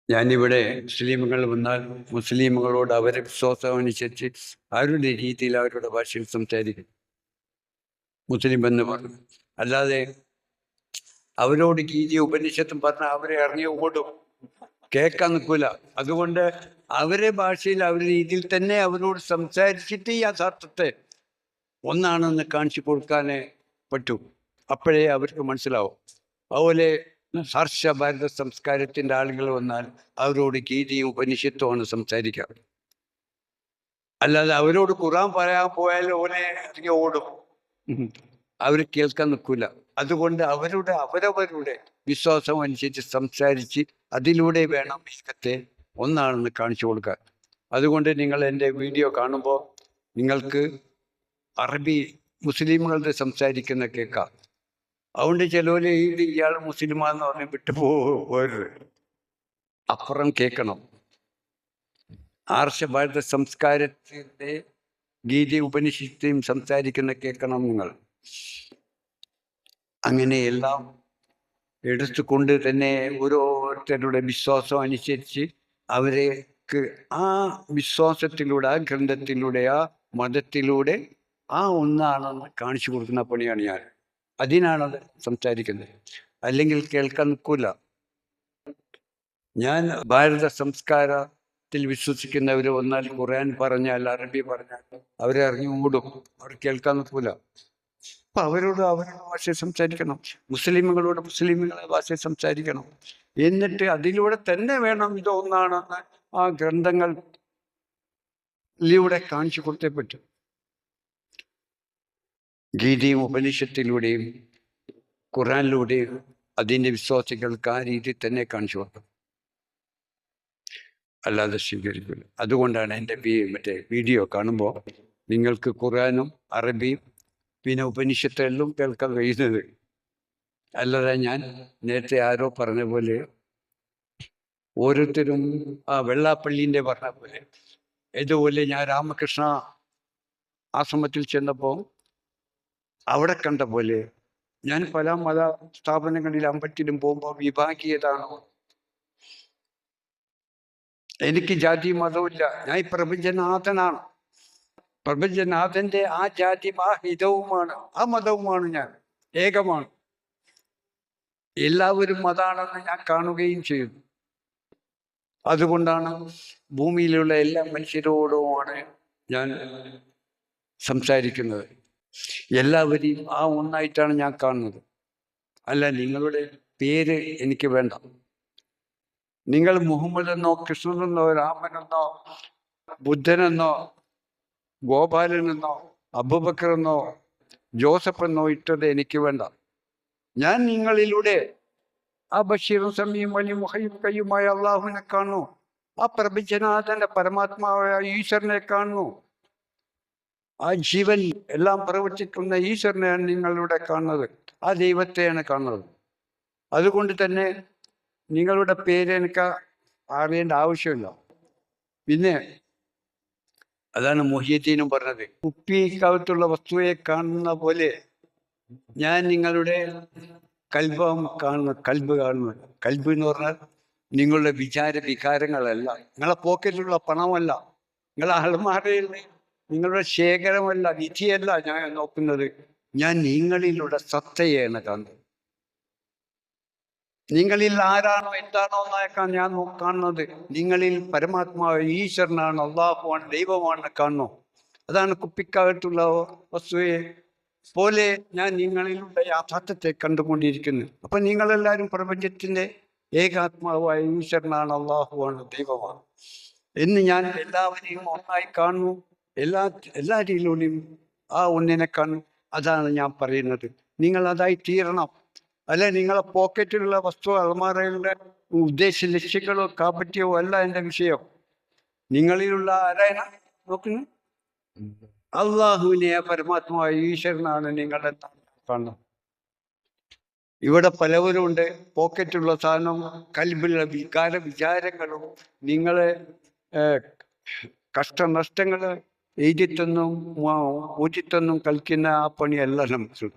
ഞാനിവിടെ മുസ്ലിമുകൾ വന്നാൽ മുസ്ലിമുകളോട് അവരെ വിശ്വാസം അനുസരിച്ച് അവരുടെ രീതിയിൽ അവരുടെ ഭാഷയിൽ സംസാരിക്കും. മുസ്ലിം എന്ന് പറഞ്ഞു, അല്ലാതെ അവരോട് ഗീതി ഉപനിഷത്തും പറഞ്ഞാൽ അവരെ ഇറങ്ങി ഓടും, കേൾക്കാൻ നിൽക്കൂല. അതുകൊണ്ട് അവരെ ഭാഷയിൽ അവരുടെ രീതിയിൽ തന്നെ അവരോട് സംസാരിച്ചിട്ട് ഈ യഥാർത്ഥത്തെ ഒന്നാണെന്ന് കാണിച്ചു കൊടുക്കാനേ പറ്റൂ. അപ്പോഴേ അവർക്ക് മനസ്സിലാവും. അതുപോലെ ഹർഷ ഭാരത സംസ്കാരത്തിന്റെ ആളുകൾ വന്നാൽ അവരോട് ഗീതയും ഉപനിഷത്തുമാണ് സംസാരിക്കുക. അല്ലാതെ അവരോട് ഖുർആൻ പറയാൻ പോയാൽ ഓനെ ഇറങ്ങി ഓടും, അവർ കേൾക്കാൻ നിൽക്കൂല. അതുകൊണ്ട് അവരവരുടെ വിശ്വാസം അനുസരിച്ച് സംസാരിച്ച് അതിലൂടെ വേണം ഇതൊക്കെ ഒന്നാണെന്ന് കാണിച്ചു കൊടുക്കാൻ. അതുകൊണ്ട് നിങ്ങൾ എൻ്റെ വീഡിയോ കാണുമ്പോൾ നിങ്ങൾക്ക് അറബി മുസ്ലിമുകളുടെ സംസാരിക്കുന്ന കേൾക്കാം. അതുകൊണ്ട് ചിലവര് ഇയാൾ മുസ്ലിമാന്ന് പറഞ്ഞ് വിട്ടു പോരുത്, അപ്പുറം കേൾക്കണം. ആർഷഭാരത സംസ്കാരത്തിന്റെ ഗീത ഉപനിഷത്തെയും സംസാരിക്കുന്ന കേൾക്കണം നിങ്ങൾ. അങ്ങനെയെല്ലാം എടുത്തുകൊണ്ട് തന്നെ ഓരോരുത്തരുടെ വിശ്വാസം അനുസരിച്ച് അവർക്ക് ആ വിശ്വാസത്തിലൂടെ, ആ ഗ്രന്ഥത്തിലൂടെ, ആ മതത്തിലൂടെ ആ ഒന്നാണെന്ന് കാണിച്ചു കൊടുക്കുന്ന പണിയാണ് ഞാൻ. അതിനാണത് സംസാരിക്കുന്നത്. അല്ലെങ്കിൽ കേൾക്കാൻ നിൽക്കൂല. ഞാൻ ഭാരത സംസ്കാരത്തിൽ വിശ്വസിക്കുന്നവർ വന്നാൽ ഖുർആൻ പറഞ്ഞാൽ, അറബി പറഞ്ഞാൽ അവരെ ഇറങ്ങി ഓടും, അവർ കേൾക്കാൻ നിൽക്കൂല. അപ്പൊ അവരോട് അവരുടെ ഭാഷയിൽ സംസാരിക്കണം, മുസ്ലിമുകളോട് മുസ്ലിമുകളെ ഭാഷയിൽ സംസാരിക്കണം. എന്നിട്ട് അതിലൂടെ തന്നെ വേണം ഇതൊന്നാണെന്ന് ആ ഗ്രന്ഥങ്ങളിലൂടെ കാണിച്ചു കൊടുത്തേ പറ്റും. ഗീതയും ഉപനിഷത്തിലൂടെയും ഖുർആനിലൂടെയും അതിൻ്റെ വിശ്വാസികൾക്ക് ആ രീതിയിൽ തന്നെ കാണിച്ചു കൊടുക്കും, അല്ലാതെ സ്വീകരിക്കില്ല. അതുകൊണ്ടാണ് എൻ്റെ മറ്റേ വീഡിയോ കാണുമ്പോൾ നിങ്ങൾക്ക് ഖുർആനും അറബിയും പിന്നെ ഉപനിഷത്തെല്ലാം കേൾക്കാൻ കഴിയുന്നത്. അല്ലാതെ ഞാൻ നേരത്തെ ആരോ പറഞ്ഞ പോലെ ഓരോരുത്തരും ആ വെള്ളാപ്പള്ളീൻ്റെ പറഞ്ഞ പോലെ, ഇതുപോലെ ഞാൻ രാമകൃഷ്ണ ആശ്രമത്തിൽ ചെന്നപ്പോൾ അവിടെ കണ്ട പോലെ ഞാൻ പല മത സ്ഥാപനങ്ങളിൽ അമ്പറ്റിലും പോകുമ്പോൾ വിഭാഗീയതാണോ, എനിക്ക് ജാതി മതവുമില്ല, ഞാൻ പ്രപഞ്ചനാഥനാണ്. പ്രപഞ്ചനാഥന്റെ ആ ജാതി ആ ഹിതവുമാണ്, ആ മതവുമാണ് ഞാൻ, ഏകമാണ്. എല്ലാവരും മതാണെന്ന് ഞാൻ കാണുകയും ചെയ്യുന്നു. അതുകൊണ്ടാണ് ഭൂമിയിലുള്ള എല്ലാ മനുഷ്യരോടുമാണ് ഞാൻ സംസാരിക്കുന്നത്. എല്ലാവരെയും ആ ഒന്നായിട്ടാണ് ഞാൻ കാണുന്നത്. അല്ല, നിങ്ങളുടെ പേര് എനിക്ക് വേണ്ട. നിങ്ങൾ മുഹമ്മദ് എന്നോ കൃഷ്ണനെന്നോ രാമനെന്നോ ബുദ്ധനെന്നോ ഗോപാലനെന്നോ അബൂബക്കറെന്നോ ജോസഫ് എന്നോ ഇട്ടത് എനിക്ക് വേണ്ട. ഞാൻ നിങ്ങളിലൂടെ ആ ബഷീറും സമീം വലിയ മുഹയും കയ്യുമായ അള്ളാഹുവിനെ കാണുന്നു, ആ പ്രപഞ്ചനാഥന്റെ പരമാത്മാവായ ഈശ്വരനെ കാണുന്നു. ആ ജീവൻ എല്ലാം പ്രവർത്തിക്കുന്ന ഈശ്വരനെയാണ് നിങ്ങളിലൂടെ കാണുന്നത്, ആ ദൈവത്തെയാണ് കാണുന്നത്. അതുകൊണ്ട് തന്നെ നിങ്ങളുടെ പേര് എനിക്ക് അറിയേണ്ട ആവശ്യമില്ല. പിന്നെ അതാണ് മുഹ്യിദ്ദീനും പറഞ്ഞത്, കുപ്പിക്കകത്തുള്ള വസ്തുവെ കാണുന്ന പോലെ ഞാൻ നിങ്ങളുടെ കൽബ് കാണുന്നു. കൽബ് എന്ന് പറഞ്ഞാൽ നിങ്ങളുടെ വികാരങ്ങളല്ല, നിങ്ങളെ പോക്കറ്റിലുള്ള പണമല്ല, നിങ്ങളെ അൾമാരയിൽ നിങ്ങളുടെ ശേഖരമല്ല, നിധിയല്ല ഞാൻ നോക്കുന്നത്. ഞാൻ നിങ്ങളിലുള്ള സത്തയാണ് കാണുന്നത്. നിങ്ങളിൽ ആരാണോ എന്താണോ എന്നേക്കാൻ ഞാൻ കാണുന്നത്. നിങ്ങളിൽ പരമാത്മാവ് ഈശ്വരനാണ്, അള്ളാഹുവാണ്, ദൈവമാണ് കാണുന്നു. അതാണ് കുപ്പിക്കകത്തുള്ള വസ്തുവെ പോലെ ഞാൻ നിങ്ങളിലുള്ള യാഥാർത്ഥ്യത്തെ കണ്ടുകൊണ്ടിരിക്കുന്നത്. അപ്പൊ നിങ്ങളെല്ലാവരും പ്രപഞ്ചത്തിന്റെ ഏകാത്മാവായ ഈശ്വരനാണ്, അള്ളാഹുവാണ്, ദൈവമാണ് എന്ന് ഞാൻ എല്ലാവരെയും ഒന്നായി കാണുന്നു. എല്ലാ രീതിയിലൂടെയും ആ ഒന്നിനെ കാണും. അതാണ് ഞാൻ പറയുന്നത്. നിങ്ങൾ അതായി തീരണം. അല്ലെ നിങ്ങളെ പോക്കറ്റിലുള്ള വസ്തു, അൾമാരയുടെ ഉദ്ദേശ ലക്ഷ്യങ്ങളോ കാപ്പറ്റിയോ അല്ല എൻ്റെ വിഷയം. നിങ്ങളിലുള്ള ആരായന നോക്കുന്നു, അള്ളാഹുവിനെ പരമാത്മാവായ ഈശ്വരനാണ് നിങ്ങളുടെ കാണുന്നത്. ഇവിടെ പലവരുണ്ട് പോക്കറ്റുള്ള സാധനം, കൽബിലുള്ള വിചാരങ്ങളും നിങ്ങളെ കഷ്ടനഷ്ടങ്ങൾ എഴുതിത്തൊന്നും ഊറ്റിത്തൊന്നും കളിക്കുന്ന ആ പണിയല്ല നമുക്ക്.